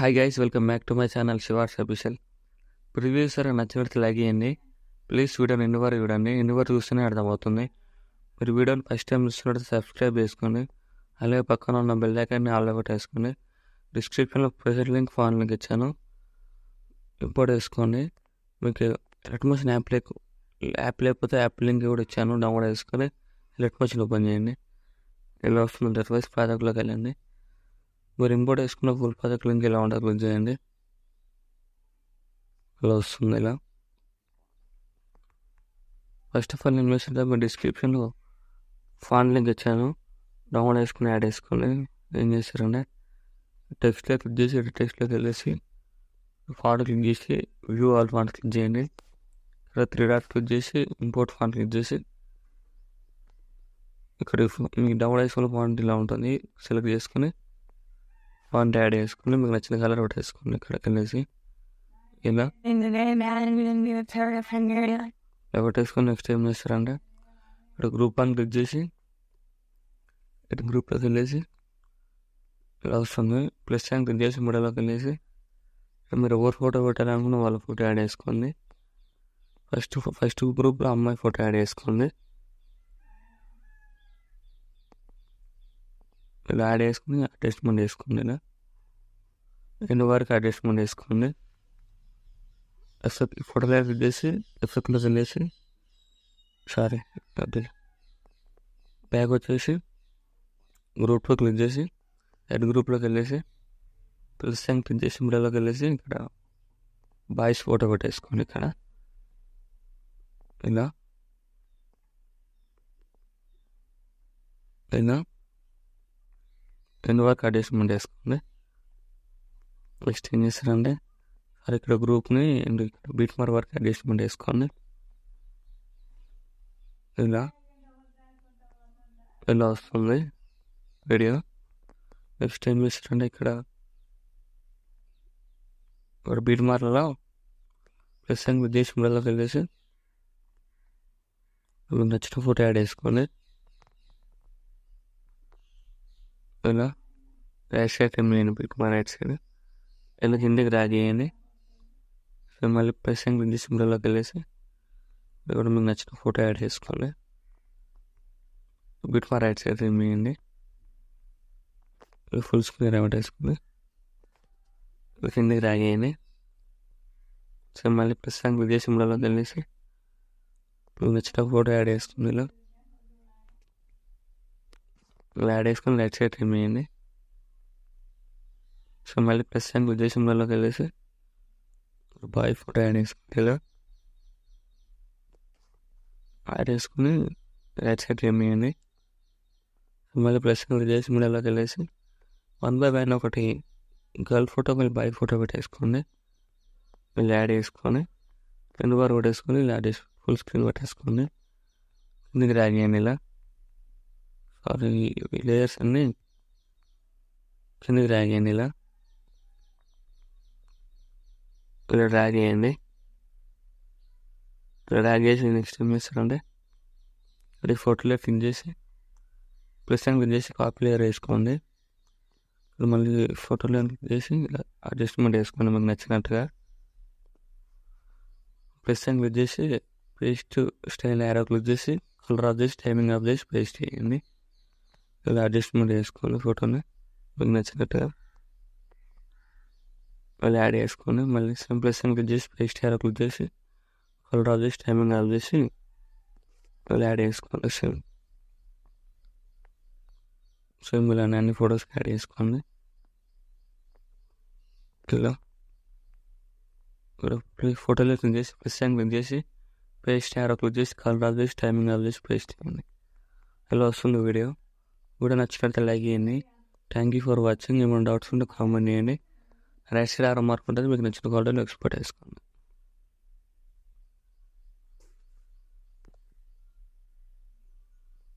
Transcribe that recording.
Hi guys, welcome back to my channel Shivars official. Preview సరే నచ్చినట్టు like చేయండి. Please వీడియోని ఎన్ని వరకు చూడండి, ఎన్ని వరకు చూస్తేనే అర్థమవుతుంది. మీరు వీడియోని ఫస్ట్ టైం చూస్తున్నట్టు సబ్స్క్రైబ్ చేసుకోండి. అలాగే పక్కన ఉన్న బెల్ ఐకాన్ని ఆల్ ఒకటి వేసుకోండి. డిస్క్రిప్షన్లో ప్రెజెంట్ లింక్, ఫోన్ లింక్ ఇచ్చాను, ఇంపోర్ట్ వేసుకోండి. మీకు లెట్మోషన్ యాప్ లేకపోతే యాప్ లింక్ కూడా ఇచ్చాను, డౌన్లోడ్ చేసుకొని లెట్మోషన్ ఓపెన్ చేయండి. ఇలా వస్తుంది ఇంటర్ఫేస్. ప్రాజెక్ట్లోకి వెళ్ళండి. మీరు ఇంపోర్ట్ వేసుకున్న ఫుల్ ప్రాజెక్ట్ లింక్ ఇలా ఉంటుంది, క్లిక్ చేయండి. ఇలా వస్తుంది. ఇలా ఫస్ట్ ఆఫ్ ఆల్ నేను వేసింటే మీ డిస్క్రిప్షన్లో ఫాంట్ లింక్ ఇచ్చాను, డౌన్లోడ్ వేసుకుని యాడ్ వేసుకొని ఏం చేస్తారంటే టెక్స్ట్లో క్లిక్ చేసి టెక్స్ట్లోకి వెళ్ళేసి ఫాంట్ క్లిక్ చేసి వ్యూ ఆల్ ఫాంట్ క్లిక్ చేయండి. ఇక్కడ 3 డాట్ క్లిక్ చేసి ఇంపోర్ట్ ఫాంట్ క్లిక్ చేసి ఇక్కడ మీకు డౌన్లోడ్ వేసుకున్న ఫాంట్ ఇలా ఉంటుంది, సెలెక్ట్ చేసుకొని ఫాంట్ యాడ్ చేసుకుని మీకు నచ్చిన కలర్ ఒకటి వేసుకోండి. ఇక్కడికి వెళ్ళేసి ఇలా ఒకటి వేసుకొని నెక్స్ట్ ఏం చేస్తారంటే ఇక్కడ గ్రూప్ అని క్లిక్ చేసి ఇటు గ్రూప్లోకి వెళ్ళేసి ఇలా వస్తుంది. ప్లస్ అని క్లిక్ చేసి మిడిల్లోకి వెళ్ళేసి మీరు ఎవరు ఫోటో పెట్టాలనుకున్న వాళ్ళ ఫోటో యాడ్ చేసుకోండి. ఫస్ట్ గ్రూప్లో అమ్మాయి ఫోటో యాడ్ చేసుకోండి. ఇలా యాడ్ చేసుకుని అడ్జస్ట్మెంట్ చేసుకోండి. ఇలా ఎన్ని వరకు అడ్జస్ట్మెంట్ చేసుకోండి. ఎఫెక్ట్ ఫోటోలో క్లిక్ చేసి ఎఫెక్ట్లోకి వెళ్ళేసి అది బ్యాక్ వచ్చేసి గ్రూప్లో క్లిక్ చేసి హెడ్ గ్రూప్లోకి వెళ్ళేసి ప్లస్ అని క్లిక్ చేసి మిడిల్లోకి వెళ్ళేసి ఇక్కడ బాయ్స్ ఫోటో పెట్టేసుకోండి. ఇక్కడ ఇలా ఇలా ఎన్ని వరకు అడ్జస్ట్మెంట్ చేసుకోండి. నెక్స్ట్ ఏం చేస్తారంటే ఇక్కడ గ్రూప్ని ఇక్కడ బీట్ మార్ వరకు అడ్జస్ట్మెంట్ వేసుకోండి. ఇలా ఇలా వస్తుంది వీడియో. నెక్స్ట్ ఏం చేస్తారంటే ఇక్కడ బీట్ మార్లలో ప్లస్ అని విదేశీ మిడల్లోకి వెళ్ళేసి మీకు నచ్చిన ఫోటో యాడ్ చేసుకోండి. ఇలా రైట్ సైడ్ నేను బీట్ మార్ రైట్ సైడ్ ఇలా కిందకి డ్రాగ్ చేయండి. సో మళ్ళీ ప్లస్ అని విదేశీ మిడల్లోకి వెళ్ళేసి ఇక్కడ మీకు నచ్చిన ఫోటో యాడ్ చేసుకోండి. బీట్ మార్ రైట్ సైడ్ చేయండి. ఫుల్ స్క్రీన్ రైట్ వేసుకుని కిందకి డ్రాగ్ చేయండి. సో మళ్ళీ ప్లస్ అని విదేశీ మిడల్లోకి వెళ్ళేసి మీకు నచ్చిన ఫోటో యాడ్ చేసుకుని ఇలా యాడ్ చేసుకొని రైట్ సైడ్ చేయండి. సో మళ్ళీ ప్లస్ అని విదేశీ మిడల్లోకి వెళ్ళేసి బాయ్ ఫోటో యాడ్ చేసుకుని ఇలా యాడ్ చేసుకుని రైట్ సైడ్ చేయండి. మళ్ళీ ప్లస్ విదేశీ మిడల్లోకి వెళ్ళేసి 1/1 ఒకటి గర్ల్ ఫోటో మళ్ళీ బాయ్ ఫోటో పెట్టేసుకోండి. మళ్ళీ యాడ్ చేసుకొని 2 బార్ పెట్టేసుకొని ఇలా యాడ్ చేసి ఫుల్ స్క్రీన్ పెట్టేసుకోండి. కిందకి డ్రాగ్ చేయండి. ఇలా లేయర్స్ అన్నీ కిందకి డ్రాగ్ చేయండి. ఇలా డ్రాగ్ చేయండి. డ్రాగ్ చేసి నెక్స్ట్ ఏం చేస్తారంటే అది ఫోటోలో క్లిక్ చేసి ప్లస్ అని క్లిక్ చేసి కాపీ లేయర్ వేసుకోండి. ఇప్పుడు మళ్ళీ ఫోటోలో క్లిక్ చేసి ఇలా అడ్జస్ట్మెంట్ వేసుకోండి మీకు నచ్చినట్టుగా. ప్లస్ అని క్లిక్ చేసి పేస్ట్ స్టైల్ యారో క్లిక్ చేసి కలర్ ఆఫ్ చేసి టైమింగ్ ఆఫ్ చేసి పేస్ట్ చేయండి. ఇలా అడ్జస్ట్మెంట్ వేసుకోండి ఫోటోని మీకు నచ్చినట్టుగా. మళ్ళీ యాడ్ చేసుకొని మళ్ళీ సేమ్ ప్లస్ అని క్లిక్ చేసి పేస్ట్ యారో క్లిక్ చేసి కలర్ ఆఫ్ చేసి టైమింగ్ ఆఫ్ చేసి మళ్ళీ యాడ్ చేసుకోండి. సేమ్ ఇలా అన్ని ఫొటోస్ యాడ్ చేసుకోండి. ఇలా ఫోటోలో క్లిక్ చేసి ప్లస్ అని క్లిక్ చేసి పేస్ట్ యారో క్లిక్ చేసి కలర్ ఆఫ్ చేసి టైమింగ్ ఆఫ్ చేసి పేస్ట్ చేయండి. ఇలా వస్తుంది వీడియో. నచ్చినట్లయితే లైక్ చేయండి. Thank you for watching. ఏమైనా డౌట్స్ ఉంటే కామెంట్ చేయండి. రైట్ సైడ్ ఆరో మార్క్ ఉంటుంది, మీకు నచ్చిన క్వాలిటీలో ఎక్స్పోర్ట్ చేసుకోండి.